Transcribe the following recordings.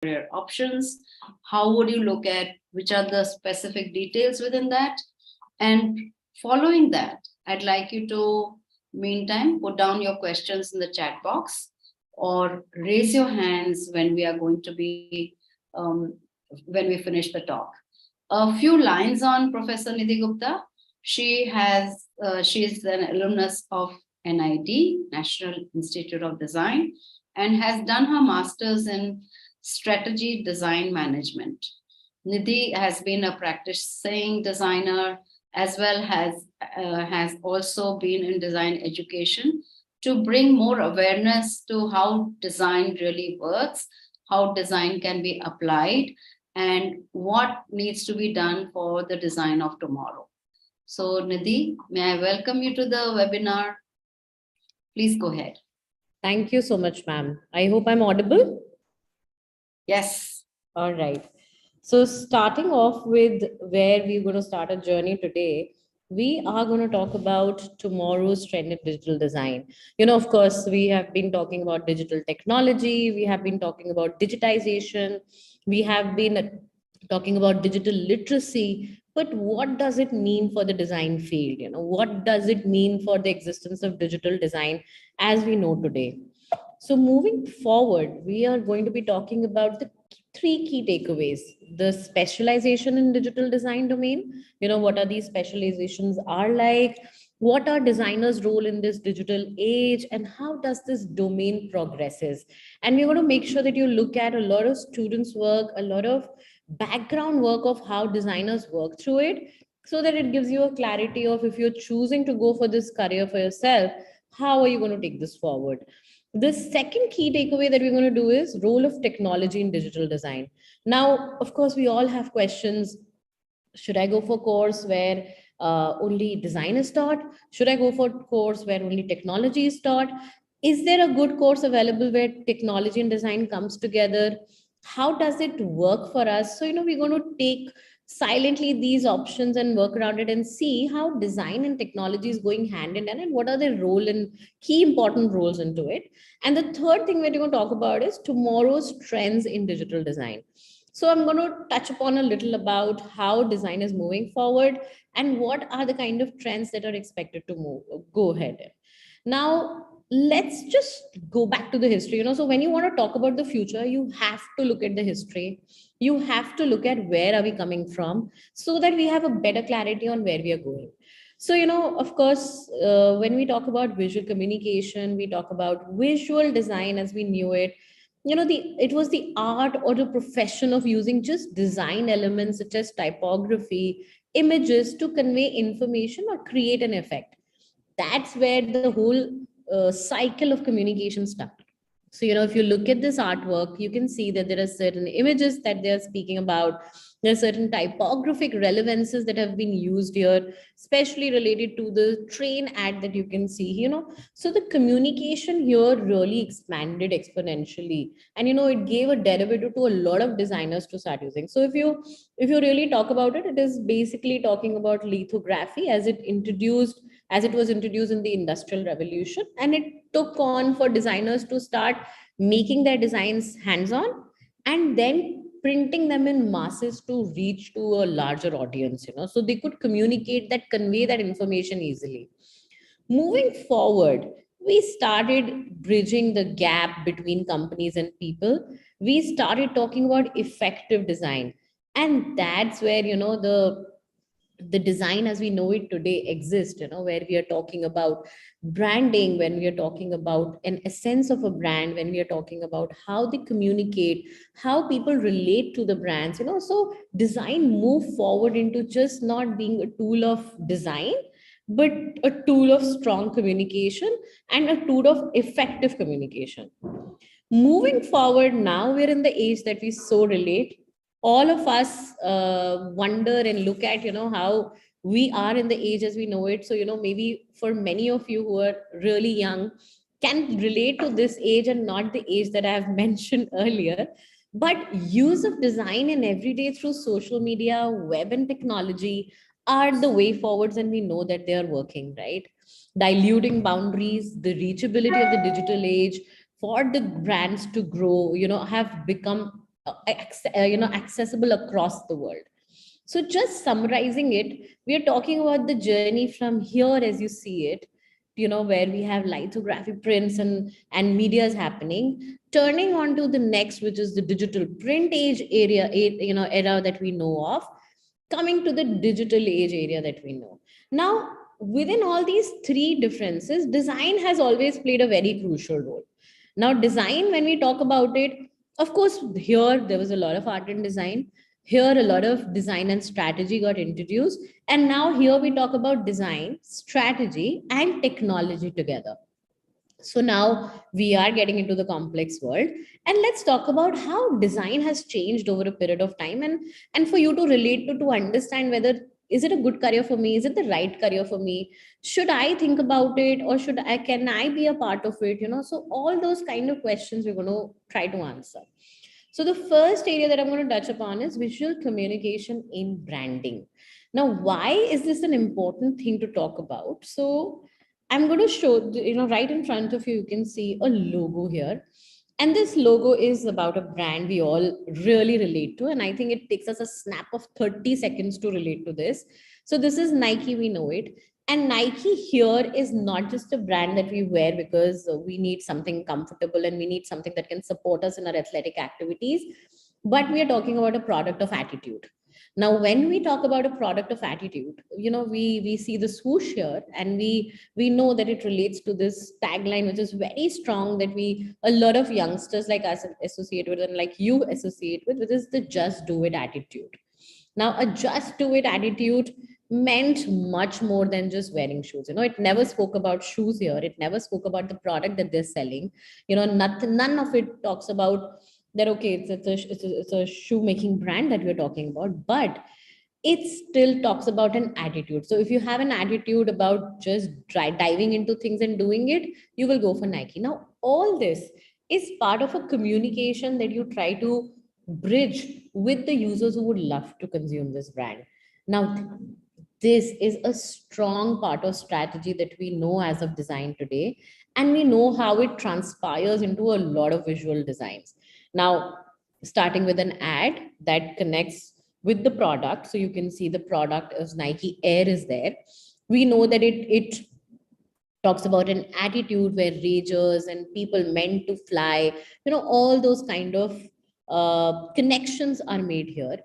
career options? How would you look at which are the specific details within that? And following that, I'd like you to, meantime, put down your questions in the chat box or raise your hands when we are going to be, when we finish the talk. A few lines on Professor Nidhi Gupta. She is an alumnus of NID, National Institute of Design, and has done her master's in strategy design management. Nidhi has been a practicing designer as well as has also been in design education to bring more awareness to how design really works, how design can be applied, and what needs to be done for the design of tomorrow. So, Nidhi, may I welcome you to the webinar? Please go ahead. Thank you so much, ma'am. I hope I'm audible. Yes. All right. So, starting off with where we're going to start a journey today, we are going to talk about tomorrow's trend in digital design. Of course, we have been talking about digital technology, we have been talking about digitization, we have been talking about digital literacy. But what does it mean for the design field? What does it mean for the existence of digital design as we know today? So, moving forward, we are going to be talking about the three key takeaways: the specialization in digital design domain. What are these specializations are like? What are designers' role in this digital age, and how does this domain progresses? And we're going to make sure that you look at a lot of students' work, a lot of background work of how designers work through it, so that it gives you a clarity of if you're choosing to go for this career for yourself, how are you going to take this forward? The second key takeaway that we're going to do is role of technology in digital design. Now, of course, we all have questions. Should I go for course where only design is taught? Should I go for course where only technology is taught? Is there a good course available where technology and design comes together? How does it work for us? So, we're going to take silently these options and work around it and see how design and technology is going hand in hand and what are their role and key important roles into it. And the third thing we're going to talk about is tomorrow's trends in digital design. So I'm going to touch upon a little about how design is moving forward and what are the kind of trends that are expected to go ahead. Now, let's just go back to the history. So when you want to talk about the future, you have to look at the history. You have to look at where are we coming from so that we have a better clarity on where we are going. So, of course, when we talk about visual communication, we talk about visual design as we knew it. It was the art or the profession of using just design elements such as typography, images to convey information or create an effect. That's where the whole cycle of communication started. So, if you look at this artwork, you can see that there are certain images that they're speaking about. There are certain typographic relevances that have been used here, especially related to the train ad that you can see, So the communication here really expanded exponentially. And, it gave a derivative to a lot of designers to start using. So if you really talk about it, it is basically talking about lithography as it was introduced in the industrial revolution, and it took on for designers to start making their designs hands on and then printing them in masses to reach to a larger audience, so they could communicate that, convey that information easily. Moving forward, we started bridging the gap between companies and people. We started talking about effective design, and that's where the design as we know it today exists, where we are talking about branding, when we are talking about an essence of a brand, when we are talking about how they communicate, how people relate to the brands, so design move forward into just not being a tool of design, but a tool of strong communication and a tool of effective communication. Moving forward, now we're in the age that we so relate. All of us wonder and look at how we are in the age as we know it. So maybe for many of you who are really young can relate to this age and not the age that I have mentioned earlier. But use of design in everyday through social media, web and technology are the way forwards, and we know that they are working, right? Diluting boundaries, the reachability of the digital age for the brands to grow, have become accessible across the world. So just summarizing it, we are talking about the journey from here as you see it, where we have lithography prints and media is happening, turning on to the next, which is the digital print age era that we know of, coming to the digital age area that we know. Now, within all these three differences, design has always played a very crucial role. Now, design, when we talk about it, of course, here there was a lot of art and design. Here, a lot of design and strategy got introduced. And now, here we talk about design, strategy, and technology together. So now we are getting into the complex world, and let's talk about how design has changed over a period of time, and for you to relate to understand whether is it a good career for me, is it the right career for me, should I think about it, or can I be a part of it, so all those kind of questions we're going to try to answer. So the first area that I'm going to touch upon is visual communication in branding. Now, why is this an important thing to talk about? So I'm going to show, right in front of you, you can see a logo here. And this logo is about a brand we all really relate to. And I think it takes us a snap of 30 seconds to relate to this. So this is Nike, we know it. And Nike here is not just a brand that we wear because we need something comfortable and we need something that can support us in our athletic activities, but we are talking about a product of attitude. Now, when we talk about a product of attitude, we see the swoosh here, and we know that it relates to this tagline, which is very strong, that we a lot of youngsters like us associate with, and like you associate with, which is the just do it attitude. Now, a just do it attitude meant much more than just wearing shoes. It never spoke about shoes here. It never spoke about the product that they're selling. Nothing, none of it talks about that. Okay, it's a shoemaking brand that we're talking about, but it still talks about an attitude. So if you have an attitude about just diving into things and doing it, you will go for Nike. Now, all this is part of a communication that you try to bridge with the users who would love to consume this brand. Now, this is a strong part of strategy that we know as of design today, and we know how it transpires into a lot of visual designs. Now, starting with an ad that connects with the product, so you can see the product as Nike Air is there. We know that it talks about an attitude where ragers and people meant to fly, all those kind of connections are made here.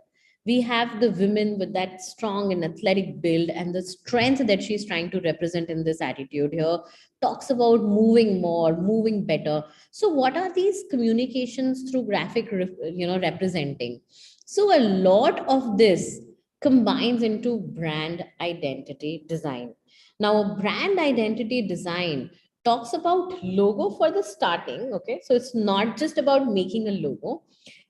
We have the women with that strong and athletic build, and the strength that she's trying to represent in this attitude here talks about moving more, moving better. So what are these communications through graphic representing? So a lot of this combines into brand identity design. Now, a brand identity design talks about logo for the starting. Okay, so it's not just about making a logo,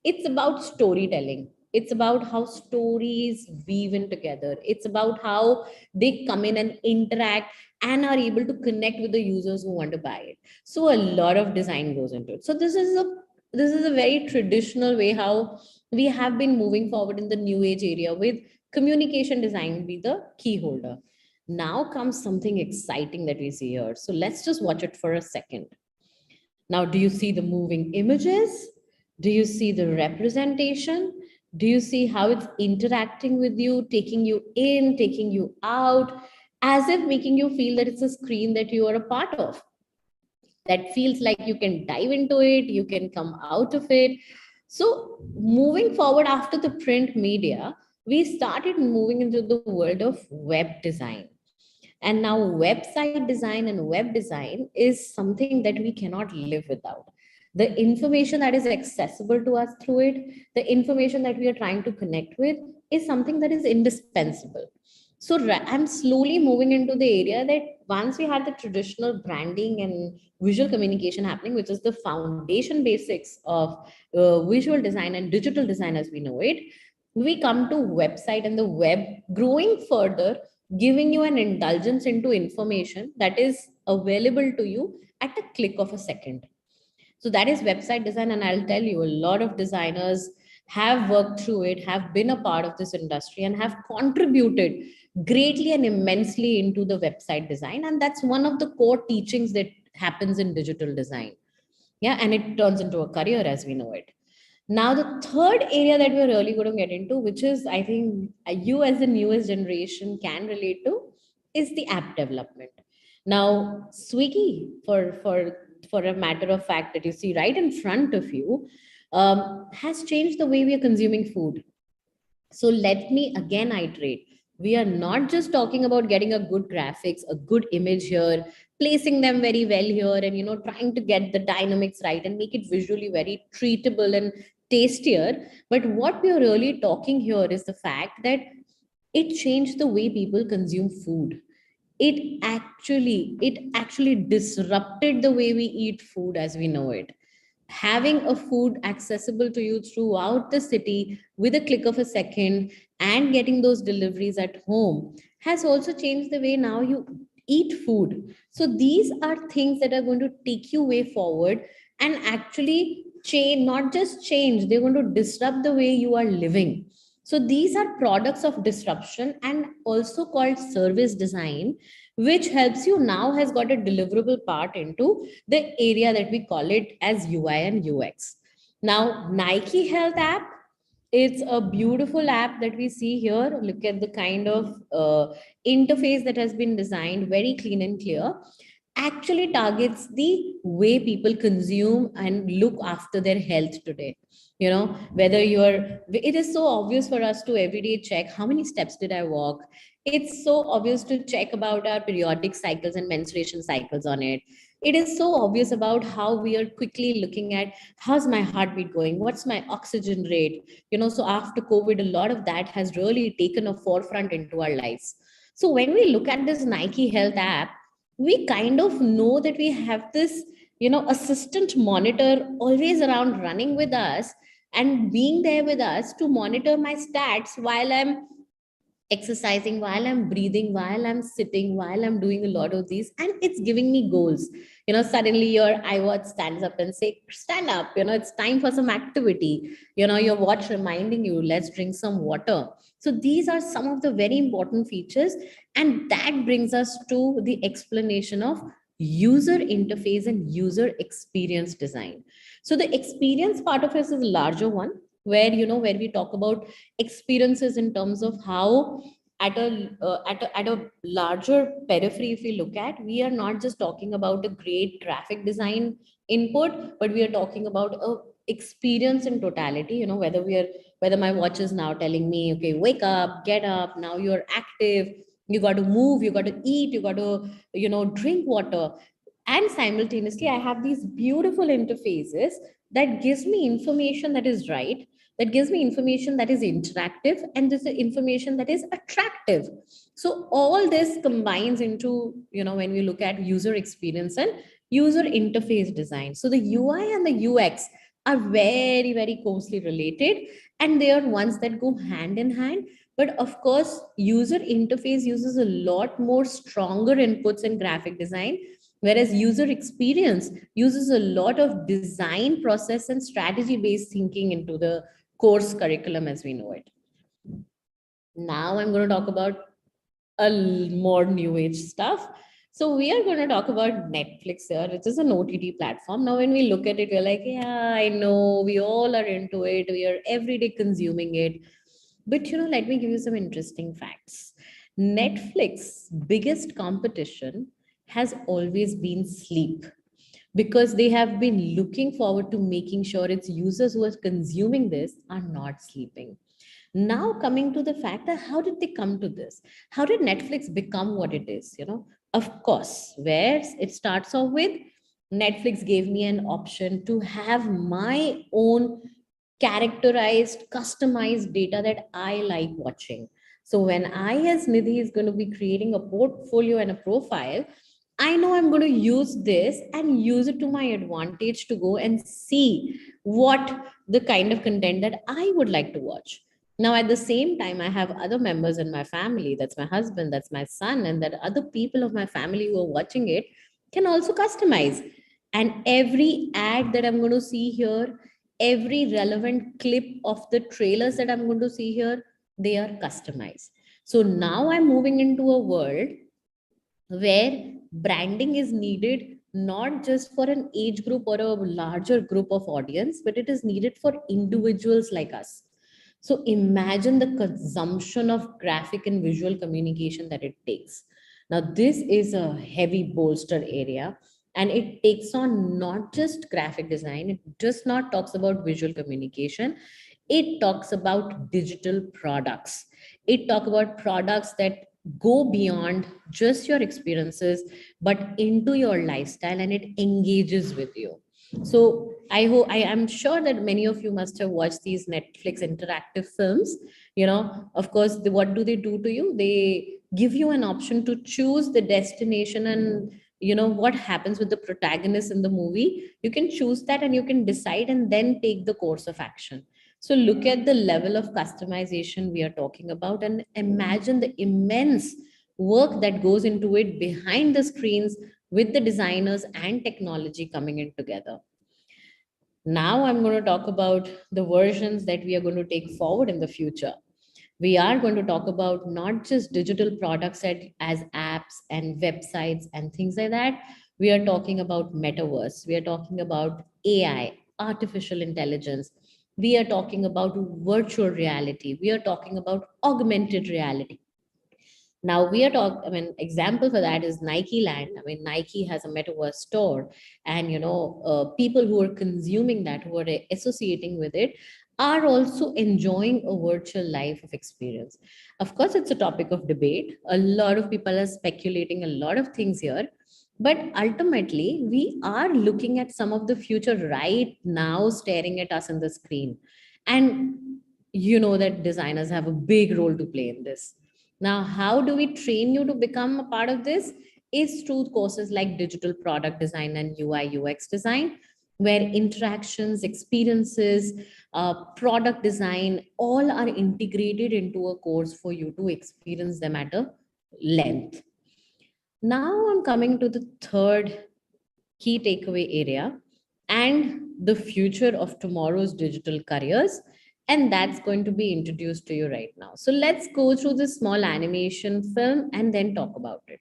it's about storytelling. It's about how stories weave in together. It's about how they come in and interact and are able to connect with the users who want to buy it. So a lot of design goes into it. So this is a very traditional way how we have been moving forward in the new age area, with communication design be the key holder. Now comes something exciting that we see here. So let's just watch it for a second. Now, do you see the moving images? Do you see the representation? Do you see how it's interacting with you, taking you in, taking you out, as if making you feel that it's a screen that you are a part of? That feels like you can dive into it, you can come out of it. So, moving forward after the print media, we started moving into the world of web design. And now, website design and web design is something that we cannot live without. The information that is accessible to us through it, the information that we are trying to connect with, is something that is indispensable. So, I'm slowly moving into the area that once we had the traditional branding and visual communication happening, which is the foundation basics of visual design and digital design as we know it, we come to website and the web growing further, giving you an indulgence into information that is available to you at a click of a second. So that is website design. And I'll tell you, a lot of designers have worked through it, have been a part of this industry, and have contributed greatly and immensely into the website design. And that's one of the core teachings that happens in digital design. Yeah, and it turns into a career as we know it. Now, the third area that we're really going to get into, which is, I think, you as the newest generation can relate to, is the app development. Now, Swiggy, for a matter of fact that you see right in front of you, has changed the way we are consuming food. So let me again iterate. We are not just talking about getting a good graphics, a good image here, placing them very well here, and trying to get the dynamics right and make it visually very treatable and tastier. But what we are really talking here is the fact that it changed the way people consume food. It actually disrupted the way we eat food as we know it. Having a food accessible to you throughout the city with a click of a second and getting those deliveries at home has also changed the way now you eat food. So these are things that are going to take you way forward and actually change, not just change, they're going to disrupt the way you are living. So these are products of disruption and also called service design, which helps you now has got a deliverable part into the area that we call it as UI and UX. Now, Nike Health app, it's a beautiful app that we see here. Look at the kind of interface that has been designed, very clean and clear. Actually targets the way people consume and look after their health today. Whether it is so obvious for us to every day check how many steps did I walk. It's so obvious to check about our periodic cycles and menstruation cycles on it. It is so obvious about how we are quickly looking at how's my heartbeat going, what's my oxygen rate. So after COVID, a lot of that has really taken a forefront into our lives. So when we look at this Nike Health app, we kind of know that we have this assistant monitor always around running with us and being there with us to monitor my stats while I'm exercising, while I'm breathing, while I'm sitting, while I'm doing a lot of these, and it's giving me goals. Suddenly your iWatch stands up and say, stand up, it's time for some activity. Your watch reminding you, let's drink some water. So these are some of the very important features, and that brings us to the explanation of user interface and user experience design. So the experience part of it is a larger one, where we talk about experiences in terms of how at a larger periphery, if we look at, we are not just talking about a great graphic design input, but we are talking about a experience in totality. Whether my watch is now telling me, okay, wake up, get up, now you're active, you got to move, you got to eat, you got to drink water. And simultaneously I have these beautiful interfaces that gives me information that is right, that gives me information that is interactive, and this is information that is attractive. So all this combines into, when we look at user experience and user interface design. So the UI and the UX are very, very closely related, and they are ones that go hand in hand. But of course, user interface uses a lot more stronger inputs in graphic design, whereas user experience uses a lot of design process and strategy based thinking into the course curriculum as we know it. Now I'm going to talk about more new age stuff. So we are going to talk about Netflix here, which is an OTT platform. Now, when we look at it, we're like, yeah, I know we all are into it. We are every day consuming it. But let me give you some interesting facts. Netflix biggest competition has always been sleep, because they have been looking forward to making sure its users who are consuming this are not sleeping. Now, coming to the fact that how did they come to this? How did Netflix become what it is? Of course, where it starts off with, Netflix gave me an option to have my own characterized, customized data that I like watching. So when I, as Nidhi, is going to be creating a portfolio and a profile, I know I'm going to use this and use it to my advantage to go and see what the kind of content that I would like to watch. Now, at the same time, I have other members in my family, that's my husband, that's my son, and that other people of my family who are watching it can also customize. And every ad that I'm going to see here, every relevant clip of the trailers that I'm going to see here, they are customized. So now I'm moving into a world where branding is needed not just for an age group or a larger group of audience, but it is needed for individuals like us. So imagine the consumption of graphic and visual communication that it takes. Now, this is a heavy bolster area, and it takes on not just graphic design, it just not talks about visual communication, it talks about digital products. It talks about products that go beyond just your experiences, but into your lifestyle, and it engages with you. So I am sure that many of you must have watched these Netflix interactive films. Of course, what do they do to you? They give you an option to choose the destination, and what happens with the protagonist in the movie. You can choose that, and you can decide and then take the course of action. So look at the level of customization we are talking about, and imagine the immense work that goes into it behind the screens, with the designers and technology coming in together. Now I'm going to talk about the versions that we are going to take forward in the future. We are going to talk about not just digital products as apps and websites and things like that. We are talking about metaverse. We are talking about AI, artificial intelligence. We are talking about virtual reality. We are talking about augmented reality. Now we are talking, I mean, example for that is Nike Land. I mean, Nike has a metaverse store, and people who are consuming that, who are associating with it, are also enjoying a virtual life of experience. Of course, it's a topic of debate. A lot of people are speculating a lot of things here, but ultimately, we are looking at some of the future right now, staring at us in the screen, and you know that designers have a big role to play in this. Now, how do we train you to become a part of this? Is through courses like digital product design and UI UX design, where interactions, experiences, product design, all are integrated into a course for you to experience them at a length. Now, I'm coming to the third key takeaway area and the future of tomorrow's digital careers. And that's going to be introduced to you right now. So let's go through this small animation film and then talk about it.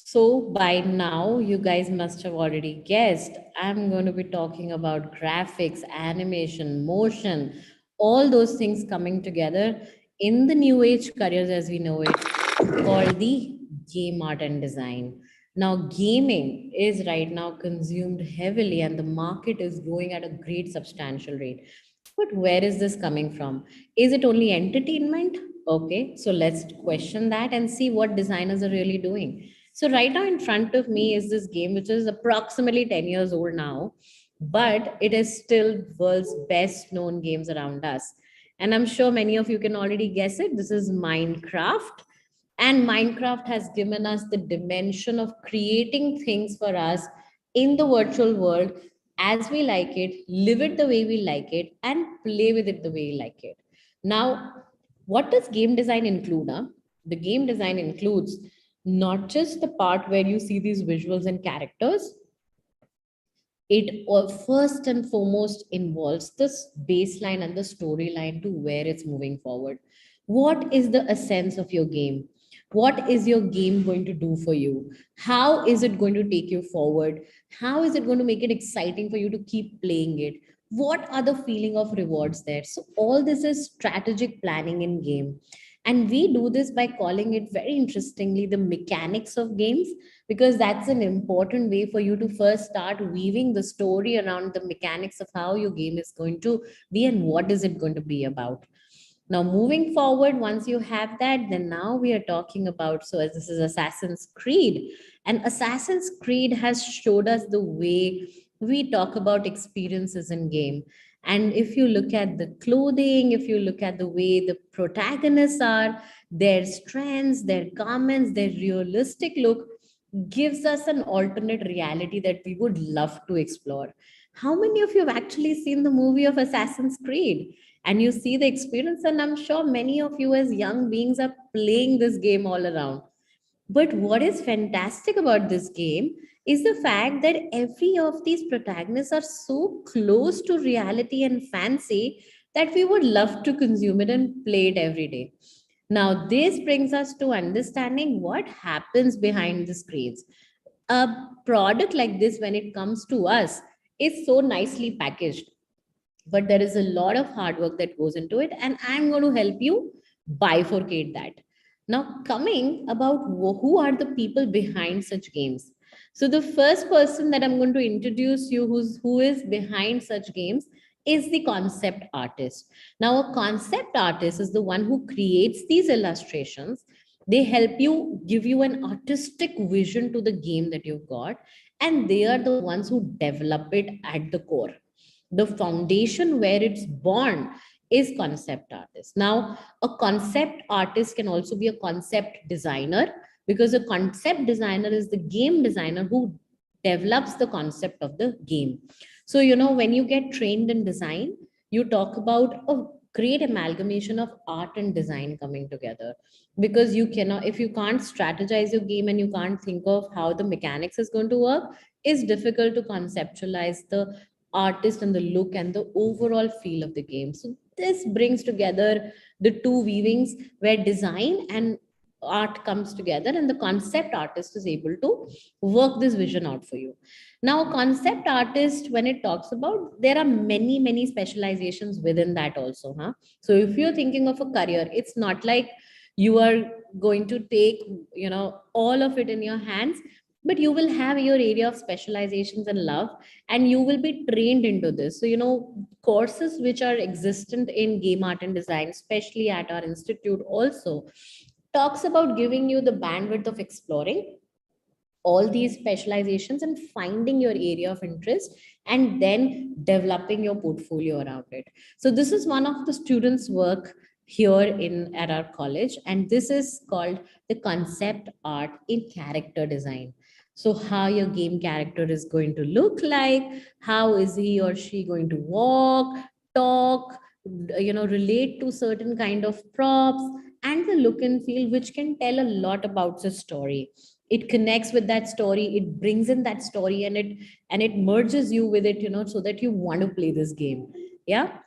So by now, you guys must have already guessed, I'm going to be talking about graphics, animation, motion, all those things coming together in the new age careers as we know it, called the game art and design. Now, gaming is right now consumed heavily, and the market is growing at a great substantial rate. But where is this coming from? Is it only entertainment? Okay, so let's question that and see what designers are really doing. So, right now in front of me is this game, which is approximately 10 years old now, but it is still world's best known games around us. And I'm sure many of you can already guess it. This is Minecraft. And Minecraft has given us the dimension of creating things for us in the virtual world as we like it, live it the way we like it, and play with it the way we like it. Now, what does game design include? Huh? The game design includes not just the part where you see these visuals and characters, it first and foremost involves this baseline and the storyline to where it's moving forward. What is the essence of your game? What is your game going to do for you? How is it going to take you forward? How is it going to make it exciting for you to keep playing it? What are the feeling of rewards there? So all this is strategic planning in game. And we do this by calling it very interestingly the mechanics of games, because that's an important way for you to first start weaving the story around the mechanics of how your game is going to be and what is it going to be about. Now, moving forward, once you have that, then now we are talking about, so as this is Assassin's Creed, and Assassin's Creed has showed us the way we talk about experiences in game. And if you look at the clothing, if you look at the way the protagonists are, their strengths, their garments, their realistic look gives us an alternate reality that we would love to explore. How many of you have actually seen the movie of Assassin's Creed? And you see the experience, and I'm sure many of you as young beings are playing this game all around. But what is fantastic about this game is the fact that every of these protagonists are so close to reality and fancy that we would love to consume it and play it every day. Now, this brings us to understanding what happens behind the screens. A product like this, when it comes to us, is so nicely packaged, but there is a lot of hard work that goes into it, and I'm going to help you bifurcate that. Now, coming about who are the people behind such games. So the first person that I'm going to introduce you who is behind such games is the concept artist. Now, a concept artist is the one who creates these illustrations. They help you, give you an artistic vision to the game that you've got, and they are the ones who develop it at the core. The foundation where it's born is concept artist. Now, a concept artist can also be a concept designer, because a concept designer is the game designer who develops the concept of the game. So, when you get trained in design, you talk about a great amalgamation of art and design coming together, because you cannot, if you can't strategize your game and you can't think of how the mechanics is going to work, it's difficult to conceptualize the artist and the look and the overall feel of the game. So this brings together the two weavings where design and art comes together, and the concept artist is able to work this vision out for you. Now, concept artist, when it talks about, there are many specializations within that also, huh? So if you're thinking of a career, it's not like you are going to take, all of it in your hands, but you will have your area of specializations and love, and you will be trained into this. So, courses which are existent in game art and design, especially at our institute also, talks about giving you the bandwidth of exploring all these specializations and finding your area of interest, and then developing your portfolio around it. So this is one of the students work here in at our college, and this is called the concept art in character design. So how your game character is going to look like, how is he or she going to walk, talk, relate to certain kind of props, and the look and feel, which can tell a lot about the story. It connects with that story, it brings in that story, and it merges you with it, so that you want to play this game. Yeah.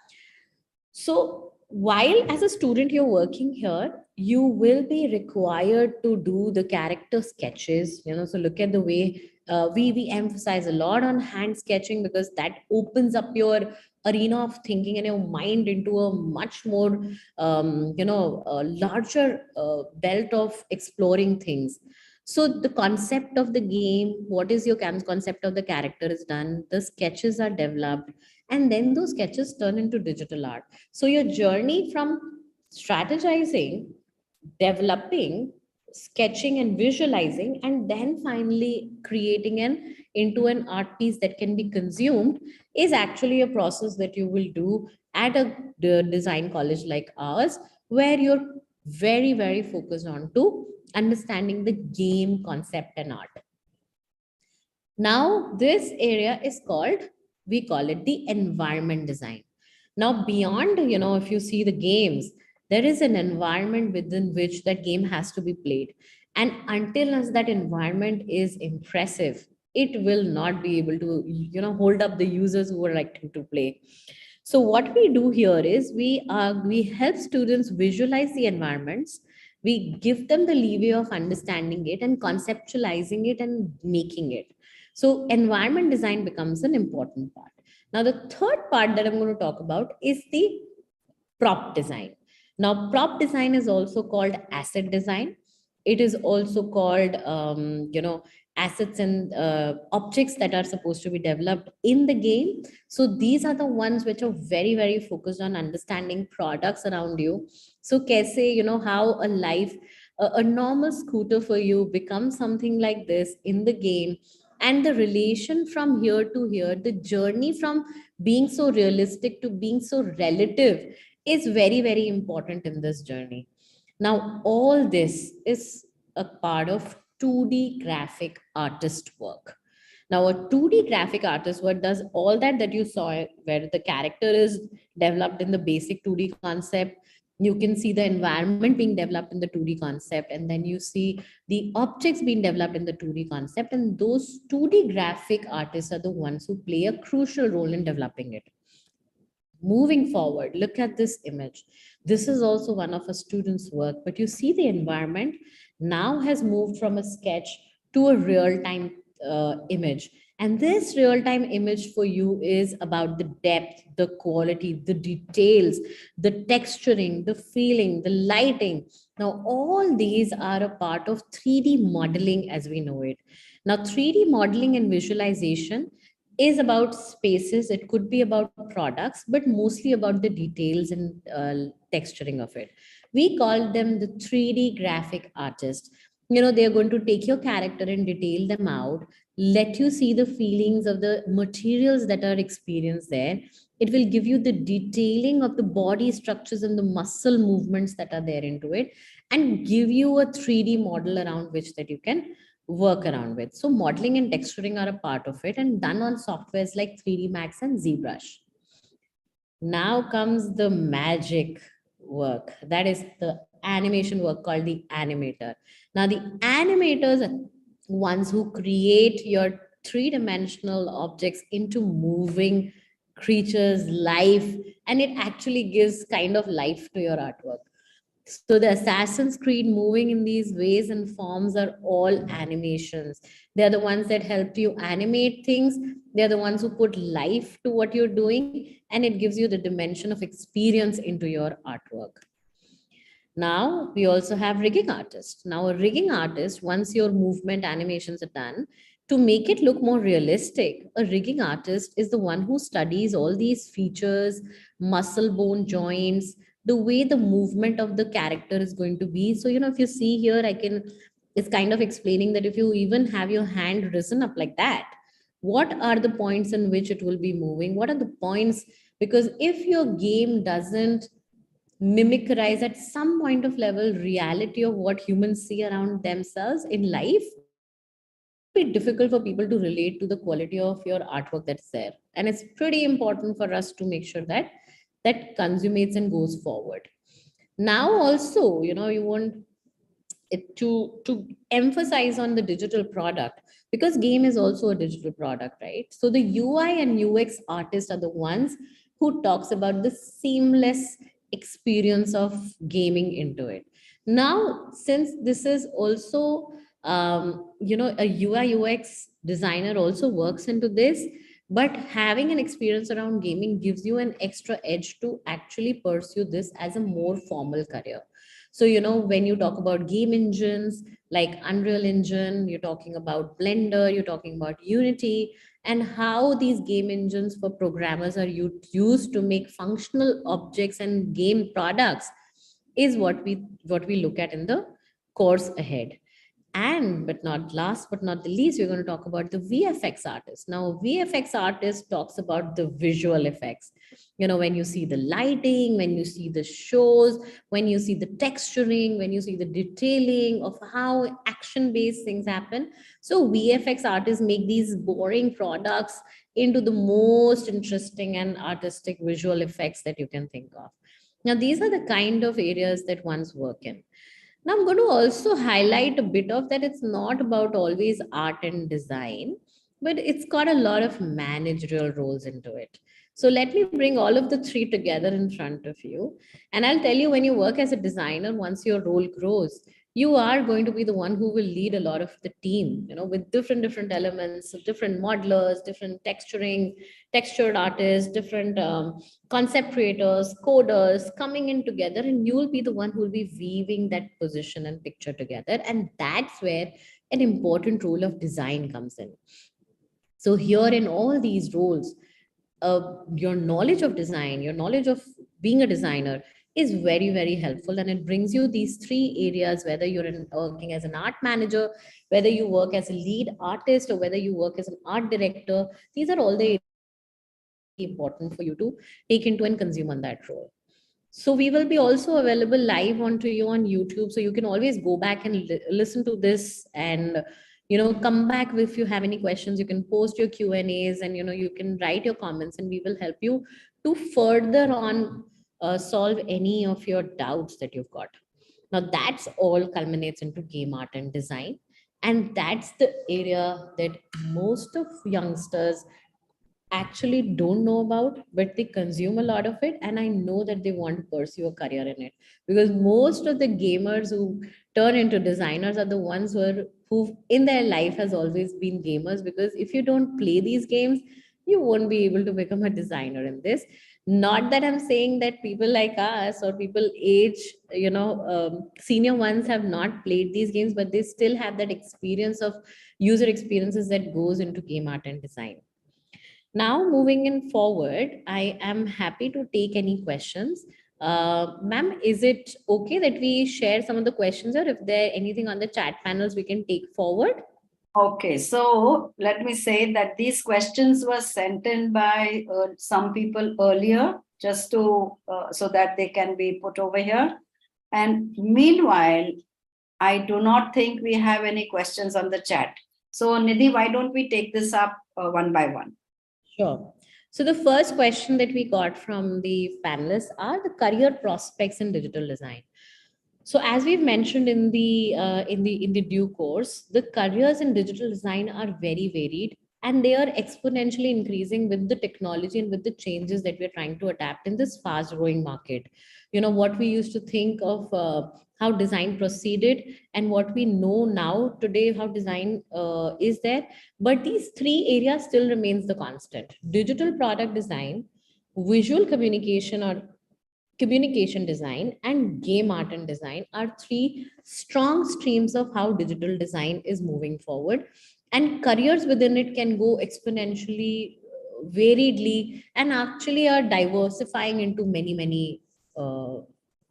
So while as a student you're working here, you will be required to do the character sketches. So look at the way we emphasize a lot on hand sketching, because that opens up your arena of thinking and your mind into a much more larger belt of exploring things. So the concept of the game, what is your concept of the character is done, the sketches are developed, and then those sketches turn into digital art. So your journey from strategizing, developing, sketching and visualizing, and then finally creating an into an art piece that can be consumed is actually a process that you will do at a design college like ours, where you're very focused on to understanding the game concept and art. Now, this area is called, we call it the environment design. Now, beyond, if you see the games, there is an environment within which that game has to be played. And until as that environment is impressive, it will not be able to, hold up the users who are likely to play. So what we do here is we help students visualize the environments. We give them the leeway of understanding it and conceptualizing it and making it. So environment design becomes an important part. Now, the third part that I'm going to talk about is the prop design. Now, prop design is also called asset design. It is also called, assets and objects that are supposed to be developed in the game. So these are the ones which are very, very focused on understanding products around you. So, kaise, how a normal scooter for you becomes something like this in the game, and the relation from here to here, the journey from being so realistic to being so relative is very, very important in this journey. Now, all this is a part of 2D graphic artist work. Now, a 2D graphic artist, what does all that you saw, where the character is developed in the basic 2D concept, you can see the environment being developed in the 2D concept, and then you see the objects being developed in the 2D concept, and those 2D graphic artists are the ones who play a crucial role in developing it. Moving forward, look at this image. This is also one of a student's work, but you see the environment now has moved from a sketch to a real time image. And this real time image for you is about the depth, the quality, the details, the texturing, the feeling, the lighting. Now, all these are a part of 3D modeling as we know it. Now, 3D modeling and visualization is about spaces. It could be about products, but mostly about the details and texturing of it. We call them the 3D graphic artist. They're going to take your character and detail them out, let you see the feelings of the materials that are experienced there. It will give you the detailing of the body structures and the muscle movements that are there into it, and give you a 3D model around which that you can work around with. So modeling and texturing are a part of it, and done on softwares like 3D Max and ZBrush. Now comes the magic work. That is the animation work called the animator. Now the animators are ones who create your three-dimensional objects into moving creatures, life, and it actually gives kind of life to your artwork. So the Assassin's Creed moving in these ways and forms are all animations. They're the ones that help you animate things. They're the ones who put life to what you're doing, and it gives you the dimension of experience into your artwork. Now we also have rigging artists. Now a rigging artist, once your movement animations are done, to make it look more realistic, a rigging artist is the one who studies all these features, muscle bone joints, the way the movement of the character is going to be. So, if you see here, it's kind of explaining that if you even have your hand risen up like that, what are the points in which it will be moving? What are the points? Because if your game doesn't mimicrise at some point of level reality of what humans see around themselves in life, it will be difficult for people to relate to the quality of your artwork that's there. And it's pretty important for us to make sure that that consummates and goes forward. Now also, you want it to emphasize on the digital product, because game is also a digital product, right? So the UI and UX artists are the ones who talks about the seamless experience of gaming into it. Now since this is also a UI UX designer also works into this, but having an experience around gaming gives you an extra edge to actually pursue this as a more formal career. So, when you talk about game engines like Unreal Engine, you're talking about Blender, you're talking about Unity, and how these game engines for programmers are used to make functional objects and game products is what we look at in the course ahead. And but not last but not the least, we're going to talk about the VFX artist. Now VFX artist talks about the visual effects. When you see the lighting, when you see the shows, when you see the texturing, when you see the detailing of how action based things happen. So VFX artists make these boring products into the most interesting and artistic visual effects that you can think of. Now these are the kind of areas that one's work in. Now, I'm going to also highlight a bit of that. It's not about always art and design, but it's got a lot of managerial roles into it. So, let me bring all of the three together in front of you. And I'll tell you, when you work as a designer, once your role grows, you are going to be the one who will lead a lot of the team, with different elements, different modelers, different textured artists, different concept creators, coders coming in together, and you will be the one who will be weaving that position and picture together. And that's where an important role of design comes in. So here in all these roles, your knowledge of design, your knowledge of being a designer is very, very helpful. And it brings you these three areas, whether working as an art manager, whether you work as a lead artist, or whether you work as an art director. These are all the areas that are very, very important for you to take into and consume on that role. So we will be also available live onto you on YouTube. So you can always go back and listen to this, and come back if you have any questions. You can post your Q and A's, and you can write your comments, and we will help you to further on solve any of your doubts that you've got. Now that's all culminates into game art and design, and that's the area that most of youngsters actually don't know about, but they consume a lot of it. And I know that they want to pursue a career in it, because most of the gamers who turn into designers are the ones who in their life has always been gamers. Because if you don't play these games, you won't be able to become a designer in this. Not that I'm saying that people like us or people age, senior ones have not played these games, but they still have that experience of user experiences that goes into game art and design. Now, moving in forward, I am happy to take any questions. Ma'am, is it okay that we share some of the questions, or if there anything on the chat panels we can take forward? Okay, so let me say that these questions were sent in by some people earlier, just to so that they can be put over here. And meanwhile, I do not think we have any questions on the chat. So Nidhi, why don't we take this up one by one? Sure. So the first question that we got from the panelists are the career prospects in digital design. So as we've mentioned in the due course, the careers in digital design are very varied, and they are exponentially increasing with the technology and with the changes that we're trying to adapt in this fast growing market. What we used to think of how design proceeded, and what we know now today how design is there. But these three areas still remains the constant: digital product design, visual communication or communication design, and game art and design are three strong streams of how digital design is moving forward. And careers within it can go exponentially, variedly, and actually are diversifying into many, many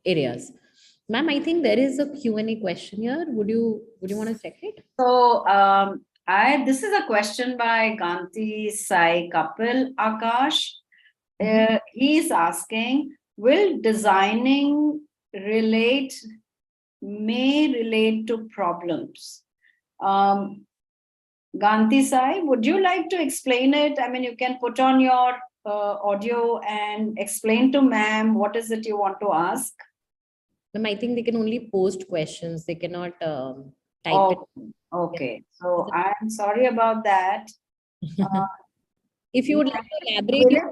areas. Ma'am, I think there is a Q&A question here. Would you want to check it? So this is a question by Ganti Sai Kapil Akash. He's asking, will designing may relate to problems? Ganti Sai, would you like to explain it? I mean, you can put on your audio and explain to ma'am what is it you want to ask. Ma'am, I think they can only post questions. They cannot type it. Okay. So I'm sorry about that. If you would like to elaborate,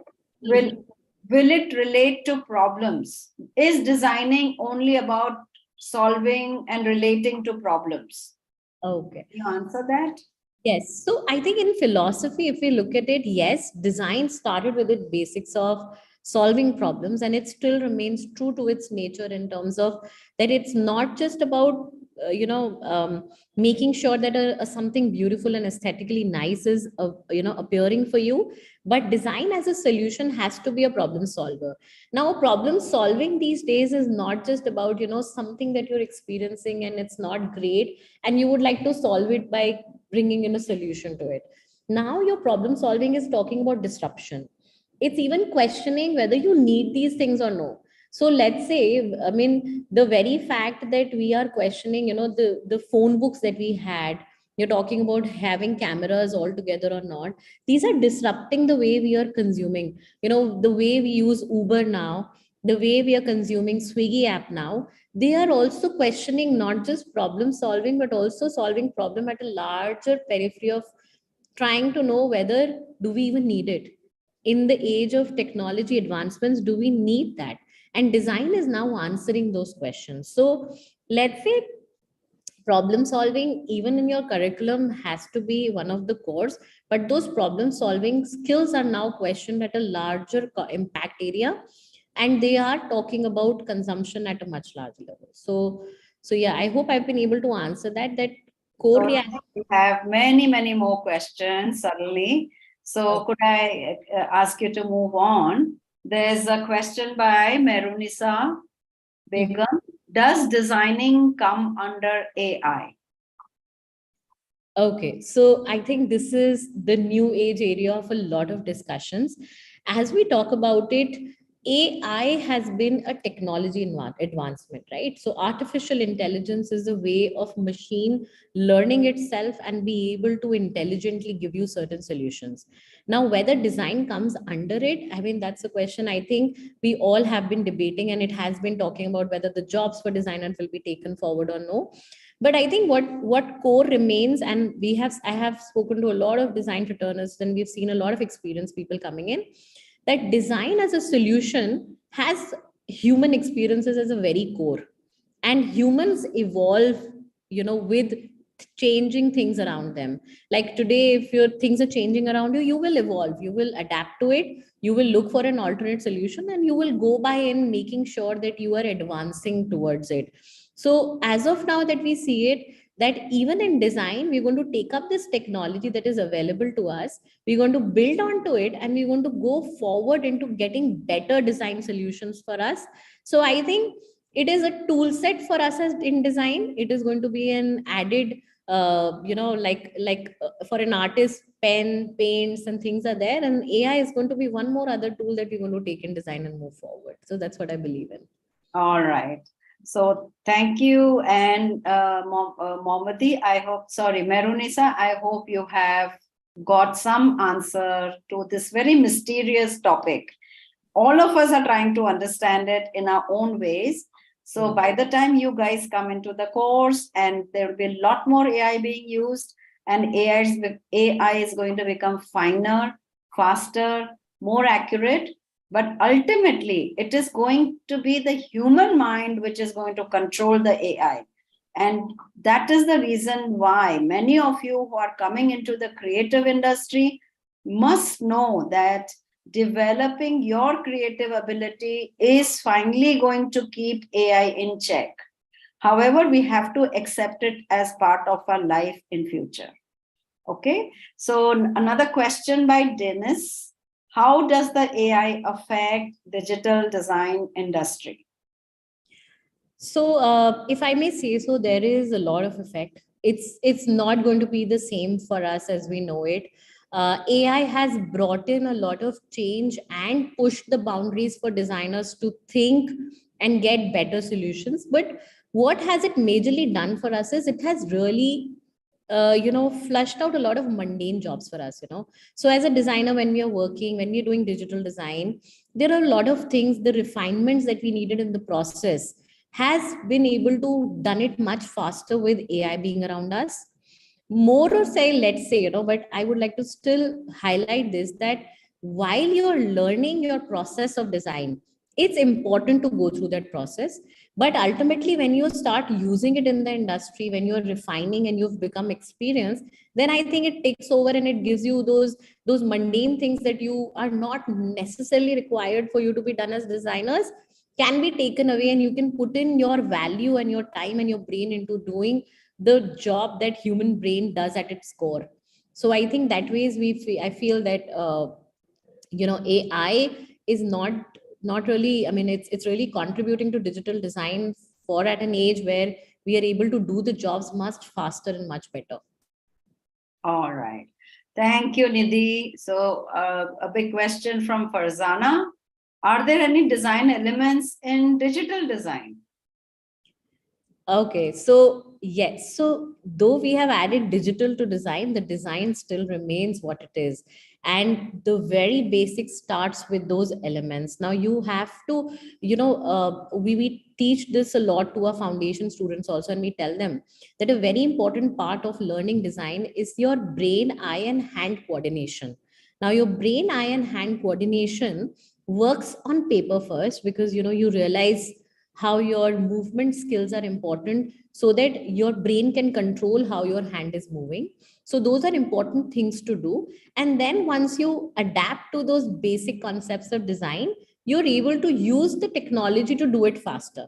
will it relate to problems? Is designing only about solving and relating to problems? okay. Can you answer that? Yes. So I think in philosophy, if we look at it, yes, design started with the basics of solving problems, and it still remains true to its nature in terms of that it's not just about making sure that something beautiful and aesthetically nice is appearing for you, but design as a solution has to be a problem solver. Now problem solving these days is not just about something that you're experiencing and it's not great, and you would like to solve it by bringing in a solution to it. Now your problem solving is talking about disruption. It's even questioning whether you need these things or no. So let's say, I mean, the very fact that we are questioning the phone books that we had, you're talking about having cameras altogether or not. These are disrupting the way we are consuming, the way we use Uber now, the way we are consuming Swiggy app now. They are also questioning not just problem solving, but also solving problem at a larger periphery of trying to know whether do we even need it. In the age of technology advancements, do we need that? And design is now answering those questions. So let's say problem solving even in your curriculum has to be one of the course, but those problem solving skills are now questioned at a larger impact area, and they are talking about consumption at a much larger level. So yeah, I hope I've been able to answer that core So reality. we have many, many more questions suddenly. So could I ask you to move on? There's a question by Merunisa Mhm. Begum. Does designing come under AI? Okay, so I think this is the new age area of a lot of discussions. As we talk about it, AI has been a technology advancement, right? So artificial intelligence is a way of machine learning itself and be able to intelligently give you certain solutions. Now, whether design comes under it, I mean, that's a question I think we all have been debating, and it has been talking about whether the jobs for designers will be taken forward or no. But I think what core remains, and I have spoken to a lot of design returners, and we've seen a lot of experienced people coming in, that design as a solution has human experiences as a very core, and humans evolve, with changing things around them. Like today, if your things are changing around you, you will evolve, you will adapt to it, you will look for an alternate solution, and you will go by in making sure that you are advancing towards it. So as of now that we see it, that even in design, we're going to take up this technology that is available to us, we're going to build onto it, and we're going to go forward into getting better design solutions for us. So I think it is a tool set for us as in design. It is going to be an added, for an artist, pen, paints, and things are there, and AI is going to be one more other tool that we're going to take in design and move forward. So that's what I believe in. All right. So thank you. And Mohammadi, I hope, sorry, Merunisa, I hope you have got some answer to this very mysterious topic. All of us are trying to understand it in our own ways. So by the time you guys come into the course, and there will be a lot more AI being used, and AI is going to become finer, faster, more accurate. But ultimately, it is going to be the human mind which is going to control the AI. And that is the reason why many of you who are coming into the creative industry must know that developing your creative ability is finally going to keep AI in check. However, we have to accept it as part of our life in future. Okay, so another question by Dennis. How does the AI affect digital design industry? So, if I may say so, there is a lot of effect. It's not going to be the same for us as we know it. AI has brought in a lot of change and pushed the boundaries for designers to think and get better solutions. But what has it majorly done for us is it has really flushed out a lot of mundane jobs for us. So as a designer, when we are working, when we're doing digital design, there are a lot of things, the refinements that we needed in the process has been able to done it much faster with AI being around us. More or say, let's say, but I would like to still highlight this, that while you're learning your process of design, it's important to go through that process. But ultimately, when you start using it in the industry, when you're refining and you've become experienced, then I think it takes over and it gives you those mundane things that you are not necessarily required for you to be done as designers, can be taken away, and you can put in your value and your time and your brain into doing the job that human brain does at its core. So I think that ways I feel that AI is not really, I mean, it's really contributing to digital design for at an age where we are able to do the jobs much faster and much better. All right. Thank you, Nidhi. So a big question from Farzana. Are there any design elements in digital design? Okay, so yes, so though we have added digital to design, the design still remains what it is. And the very basic starts with those elements. Now you have to, we teach this a lot to our foundation students also, and we tell them that a very important part of learning design is your brain, eye, and hand coordination. Now your brain, eye, and hand coordination works on paper first, because you realize how your movement skills are important, so that your brain can control how your hand is moving. So those are important things to do. And then once you adapt to those basic concepts of design, you're able to use the technology to do it faster.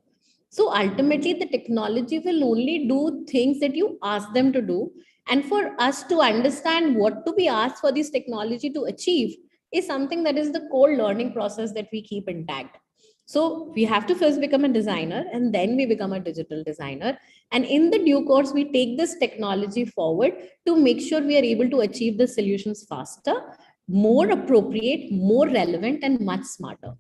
So ultimately, the technology will only do things that you ask them to do. And for us to understand what to be asked for this technology to achieve is something that is the core learning process that we keep intact. So we have to first become a designer, and then we become a digital designer. And in the due course, we take this technology forward to make sure we are able to achieve the solutions faster, more appropriate, more relevant, and much smarter.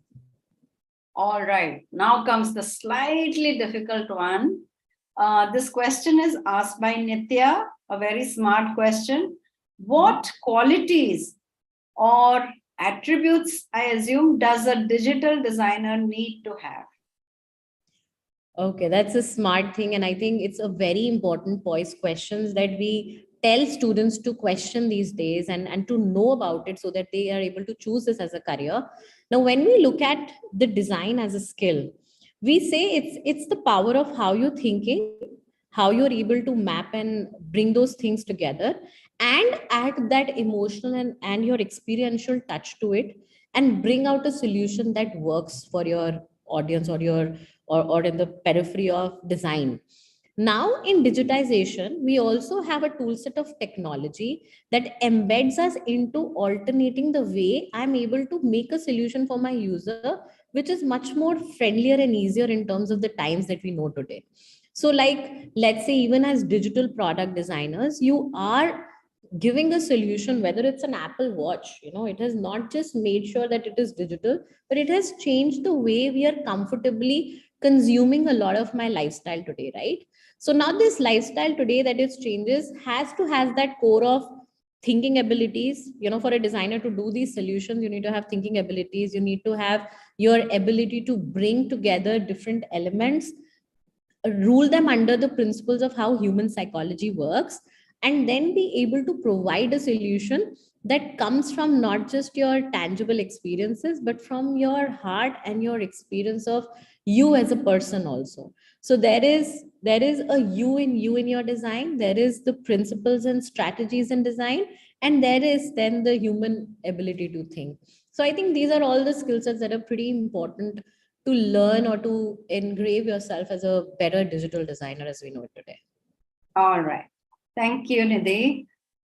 All right, now comes the slightly difficult one. This question is asked by Nitya, a very smart question. What qualities or attributes, I assume, does a digital designer need to have? Okay, that's a smart thing. And I think it's a very important voice questions that we tell students to question these days, and to know about it so that they are able to choose this as a career. Now, when we look at the design as a skill, we say it's the power of how you're thinking, how you're able to map and bring those things together, and add that emotional and your experiential touch to it, and bring out a solution that works for your audience, or in the periphery of design. Now, in digitization, we also have a tool set of technology that embeds us into alternating the way I'm able to make a solution for my user, which is much more friendlier and easier in terms of the times that we know today. So, like, let's say, even as digital product designers, you are giving a solution, whether it's an Apple Watch, it has not just made sure that it is digital, but it has changed the way we are comfortably consuming a lot of my lifestyle today, right? So now this lifestyle today that it changes has that core of thinking abilities. For a designer to do these solutions, you need to have thinking abilities, you need to have your ability to bring together different elements, rule them under the principles of how human psychology works, and then be able to provide a solution that comes from not just your tangible experiences, but from your heart and your experience of you as a person also. So there is a you in your design, there is the principles and strategies in design, and there is then the human ability to think. So I think these are all the skill sets that are pretty important to learn or to engrave yourself as a better digital designer as we know it today. All right. Thank you, Nidhi.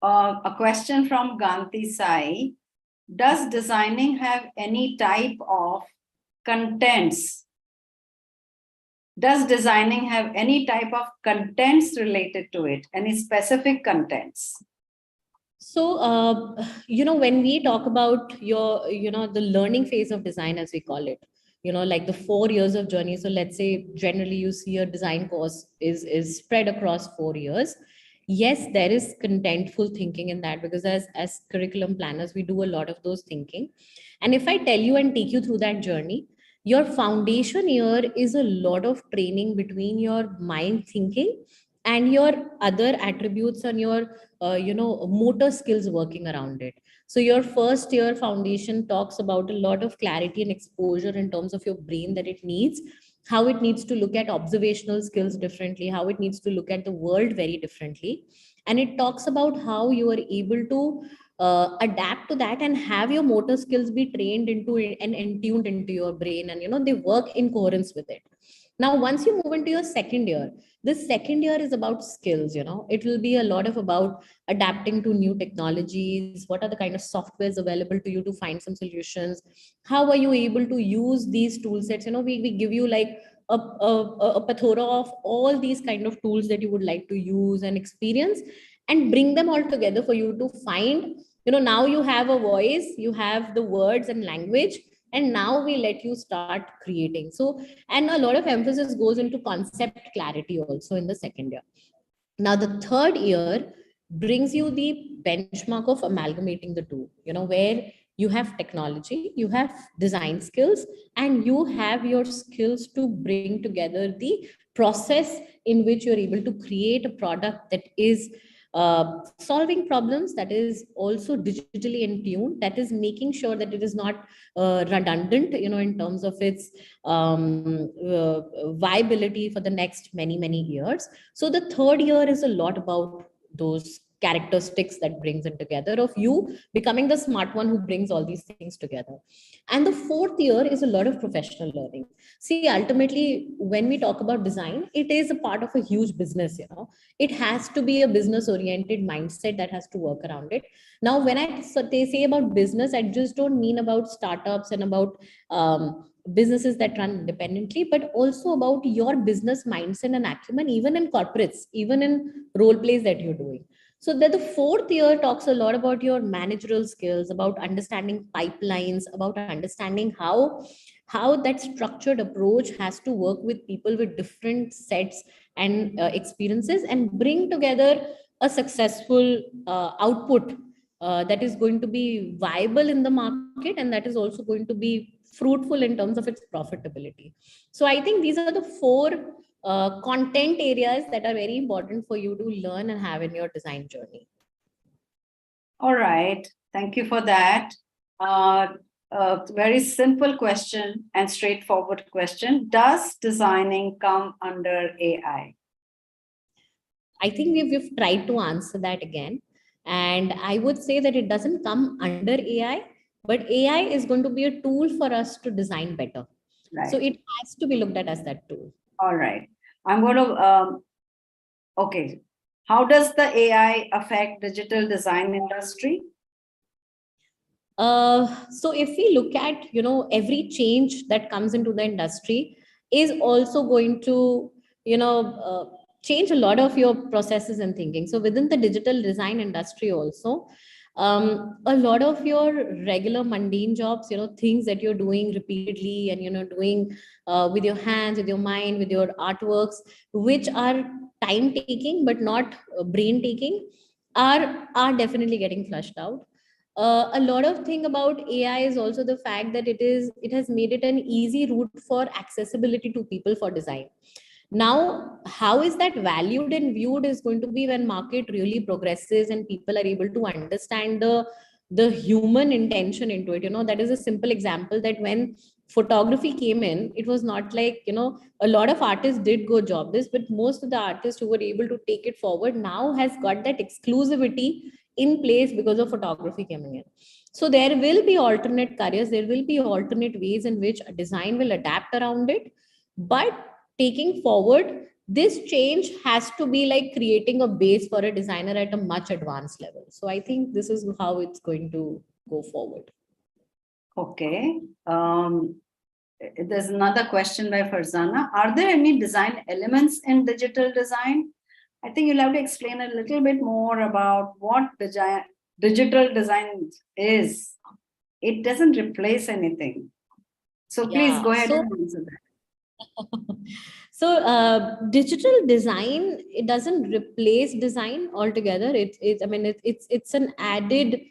A question from Ganti Sai. Does designing have any type of contents? Does designing have any type of contents related to it? Any specific contents? So, when we talk about the learning phase of design, as we call it, like the 4 years of journey. So let's say generally you see a design course is spread across 4 years. Yes, there is contentful thinking in that, because as curriculum planners, we do a lot of those thinking. And if I tell you and take you through that journey, your foundation here is a lot of training between your mind thinking and your other attributes and your motor skills working around it. So your first year foundation talks about a lot of clarity and exposure in terms of your brain that it needs, how it needs to look at observational skills differently, how it needs to look at the world very differently. And it talks about how you are able to adapt to that and have your motor skills be trained into it and tuned into your brain, and they work in coherence with it. Now once you move into your second year, this second year is about skills. It will be a lot of about adapting to new technologies, what are the kind of softwares available to you to find some solutions, how are you able to use these tool sets. We give you like a plethora of all these kind of tools that you would like to use and experience, and bring them all together for you to find, now you have a voice, you have the words and language, and now we let you start creating. So, and a lot of emphasis goes into concept clarity also in the second year. Now the third year brings you the benchmark of amalgamating the two, where you have technology, you have design skills, and you have your skills to bring together the process in which you're able to create a product that is solving problems, that is also digitally in tune, that is making sure that it is not redundant, in terms of its viability for the next many years. So the third year is a lot about those characteristics that brings it together, of you becoming the smart one who brings all these things together. And the fourth year is a lot of professional learning. See, ultimately, when we talk about design, it is a part of a huge business. It has to be a business oriented mindset that has to work around it. Now, when they say about business, I just don't mean about startups and about businesses that run independently, but also about your business mindset and acumen, even in corporates, even in role plays that you're doing. So that the fourth year talks a lot about your managerial skills, about understanding pipelines, about understanding how that structured approach has to work with people with different sets and experiences, and bring together a successful output that is going to be viable in the market, and that is also going to be fruitful in terms of its profitability. So I think these are the four content areas that are very important for you to learn and have in your design journey. All right. Thank you for that. A very simple question and straightforward question. Does designing come under AI? I think we've tried to answer that again. And I would say that it doesn't come under AI, but AI is going to be a tool for us to design better. Right. So it has to be looked at as that tool. All right. I'm going to, okay. How does the AI affect digital design industry? So if we look at, every change that comes into the industry is also going to, change a lot of your processes and thinking. So within the digital design industry also, a lot of your regular mundane jobs, things that you're doing repeatedly and, doing with your hands, with your mind, with your artworks, which are time taking, but not brain taking, are definitely getting flushed out. A lot of thing about AI is also the fact that it has made it an easy route for accessibility to people for design. Now, how is that valued and viewed is going to be when market really progresses and people are able to understand the human intention into it. That is a simple example that when photography came in, it was not like, a lot of artists did go jobless, but most of the artists who were able to take it forward now has got that exclusivity in place because of photography coming in. So there will be alternate careers, there will be alternate ways in which a design will adapt around it. But taking forward, this change has to be like creating a base for a designer at a much advanced level. So I think this is how it's going to go forward. Okay. There's another question by Farzana. Are there any design elements in digital design? I think you'll have to explain a little bit more about what digital design is. It doesn't replace anything. So please go ahead and answer that. So digital design, it doesn't replace design altogether. It's an added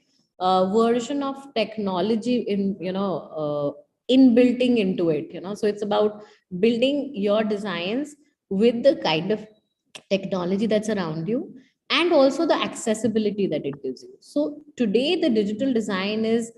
version of technology in, inbuilting into it. So it's about building your designs with the kind of technology that's around you, and also the accessibility that it gives you. So today the digital design is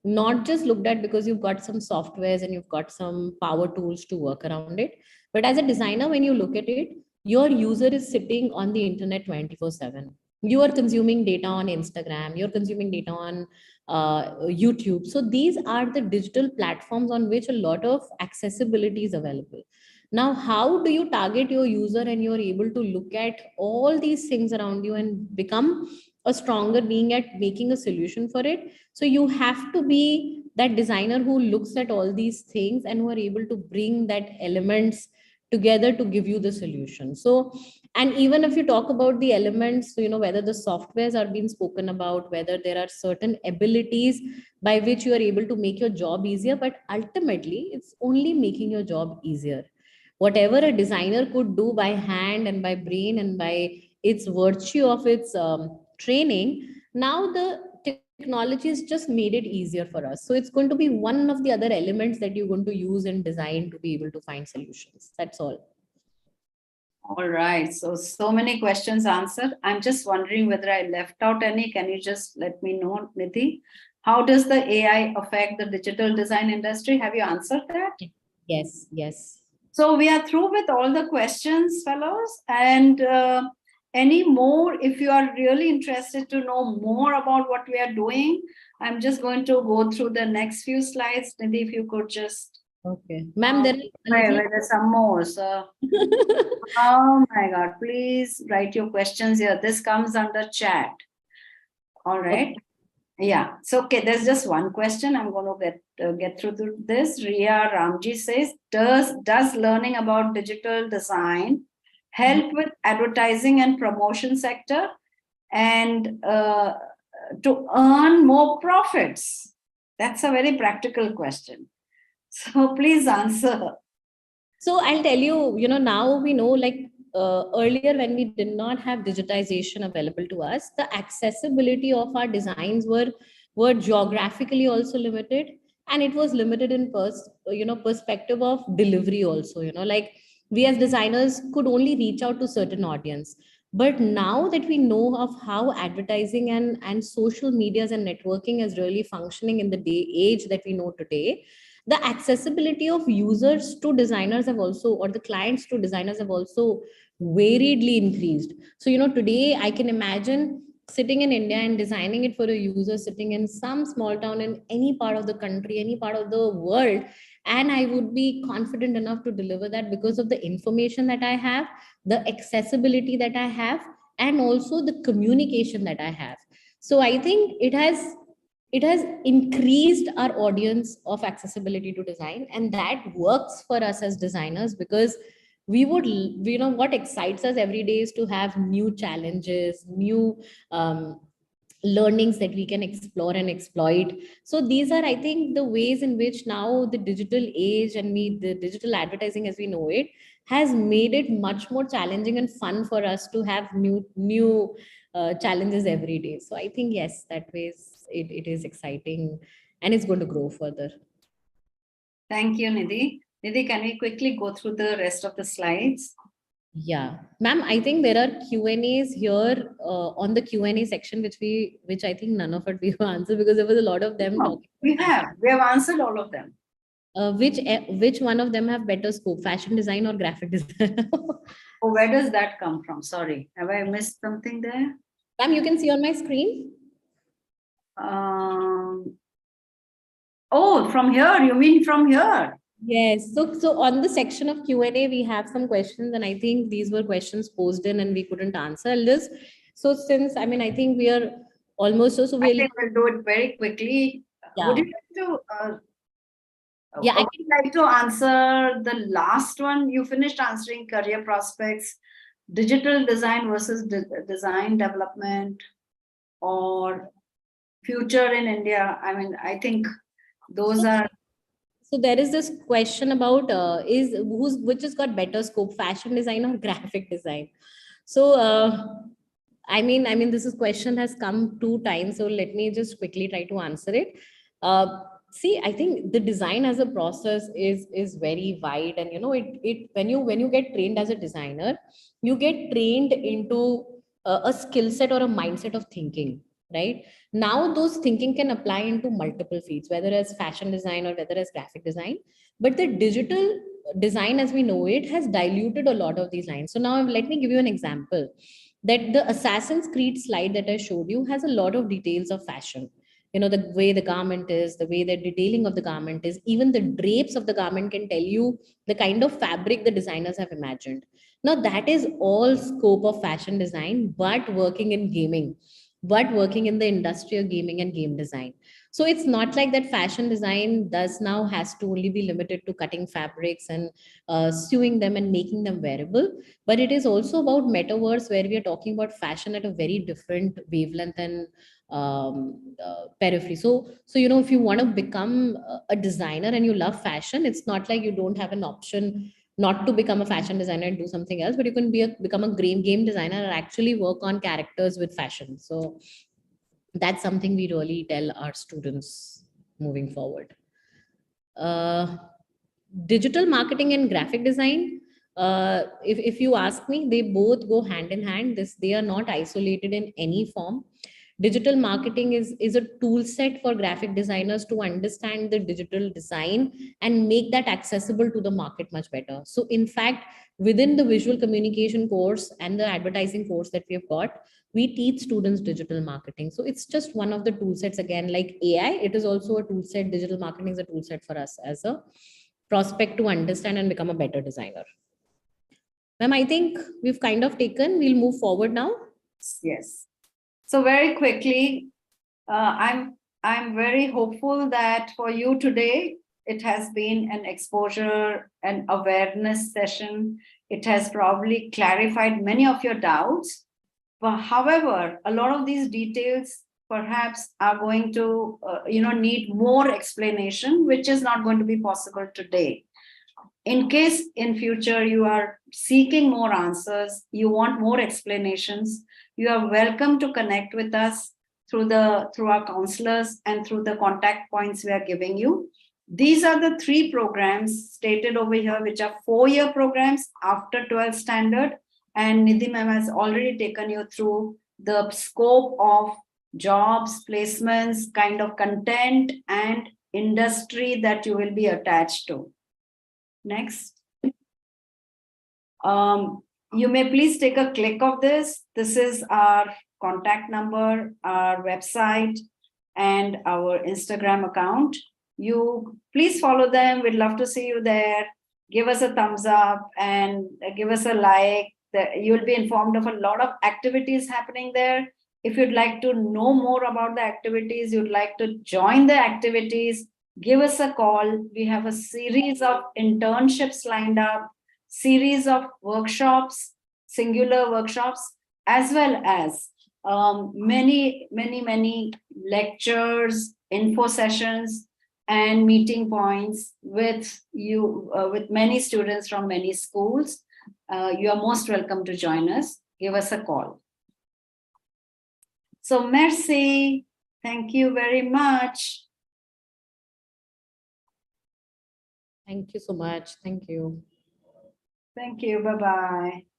not just looked at because you've got some softwares and you've got some power tools to work around it, but as a designer, when you look at it, your user is sitting on the internet 24/7. You are consuming data on Instagram, you're consuming data on YouTube. So these are the digital platforms on which a lot of accessibility is available. Now, how do you target your user and you're able to look at all these things around you and become a stronger being at making a solution for it? So you have to be that designer who looks at all these things and who are able to bring that elements together to give you the solution. So, and even if you talk about the elements, whether the softwares are being spoken about, whether there are certain abilities by which you are able to make your job easier, but ultimately it's only making your job easier. Whatever a designer could do by hand and by brain and by its virtue of its training, now the technology has just made it easier for us. So it's going to be one of the other elements that you're going to use in design to be able to find solutions. That's all. All right. So many questions answered. I'm just wondering whether I left out any. Can you just let me know, Nidhi? How does the AI affect the digital design industry? Have you answered that? Yes, yes. So we are through with all the questions, fellows. And any more, if you are really interested to know more about what we are doing, I'm just going to go through the next few slides. Nidhi, if you could just. Okay. Ma'am, there is a Wait, little. wait, there's some more. So, oh my God, please write your questions here. This comes under chat. All right. Yeah. So, okay, there's just one question. I'm going to get through this. Ria Ramji says, does learning about digital design help with advertising and promotion sector and to earn more profits? That's a very practical question. So please answer. So I'll tell you, now we know, like, earlier when we did not have digitization available to us, the accessibility of our designs were geographically also limited, and it was limited in perspective of delivery also. Like, we as designers could only reach out to certain audience. But now that we know of how advertising and social medias and networking is really functioning in the day age that we know today, the accessibility of users to designers have also, or the clients to designers have also variedly increased. So today I can imagine sitting in India and designing it for a user sitting in some small town in any part of the country, any part of the world, and I would be confident enough to deliver that because of the information that I have, the accessibility that I have, and also the communication that I have. So I think it has increased our audience of accessibility to design, and that works for us as designers, because we would, what excites us every day is to have new challenges, new learnings that we can explore and exploit. So these are, I think, the ways in which now the digital age and the digital advertising as we know it has made it much more challenging and fun for us to have new challenges every day. So I think, yes, that ways it is exciting, and it's going to grow further. Thank you, Nidhi. Nidhi, can we quickly go through the rest of the slides? Yeah, ma'am, I think there are Q&As here on the Q&A section, which I think none of it we will answer, because there was a lot of them No, talking. we have answered all of them. Which one of them have better scope, fashion design or graphic design? Oh, where does that come from? Sorry, have I missed something there? Ma'am, you can see on my screen. Um, oh, from here, you mean from here? Yes. So on the section of Q&A, we have some questions, and I think these were questions posed in and we couldn't answer. This. So since, I mean, I think we are almost, so I we'll, think we'll do it very quickly. Would yeah. you like to Yeah, I would you like to answer the last one? You finished answering career prospects, digital design versus design development, or future in India. I mean, I think those so, are. so there is this question about which has got better scope, fashion design or graphic design. So I mean, this is question has come 2 times, so let me just quickly try to answer it. See, I think the design as a process is very wide, and it when you get trained as a designer, you get trained into a skill set or a mindset of thinking, right? Now those thinking can apply into multiple fields, whether as fashion design or whether as graphic design. But the digital design as we know it has diluted a lot of these lines. So now let me give you an example, that the Assassin's Creed slide that I showed you has a lot of details of fashion. The way the garment is, the way the detailing of the garment is, even the drapes of the garment can tell you the kind of fabric the designers have imagined. Now, that is all scope of fashion design, but working in gaming, but working in the industry of gaming and game design. So it's not like that fashion design does now has to only be limited to cutting fabrics and sewing them and making them wearable, but it is also about metaverse, where we are talking about fashion at a very different wavelength and periphery. So if you want to become a designer and you love fashion, it's not like you don't have an option not to become a fashion designer and do something else, but you can become a game designer and actually work on characters with fashion. So that's something we really tell our students moving forward. uh, Digital marketing and graphic design, If you ask me, they both go hand in hand. They are not isolated in any form. Digital marketing is a tool set for graphic designers to understand the digital design and make that accessible to the market much better. So in fact, within the visual communication course and the advertising course that we have got, we teach students digital marketing. So it's just one of the tool sets. Again, like AI, it is also a tool set. Digital marketing is a tool set for us as a prospect to understand and become a better designer. Ma'am, I think we've kind of we'll move forward now. Yes. So very quickly, I'm very hopeful that for you today, it has been an exposure and awareness session. It has probably clarified many of your doubts. But however, a lot of these details perhaps are going to need more explanation, which is not going to be possible today. In case in future you are seeking more answers, you want more explanations, you are welcome to connect with us through our counselors and through the contact points we are giving you. These are the 3 programs stated over here, which are 4-year programs after 12th standard. And Nidhi ma'am has already taken you through the scope of jobs, placements, kind of content and industry that you will be attached to. Next. You may please take a click of this. This is our contact number, our website, and our Instagram account. You please follow them. We'd love to see you there. Give us a thumbs up and give us a like. You'll be informed of a lot of activities happening there. If you'd like to know more about the activities, you'd like to join the activities, give us a call. We have a series of internships lined up, series of workshops, singular workshops, as well as many lectures, info sessions, and meeting points with you, with many students from many schools. You are most welcome to join us. Give us a call. So merci. Thank you very much. Thank you so much. Thank you. Thank you. Bye-bye.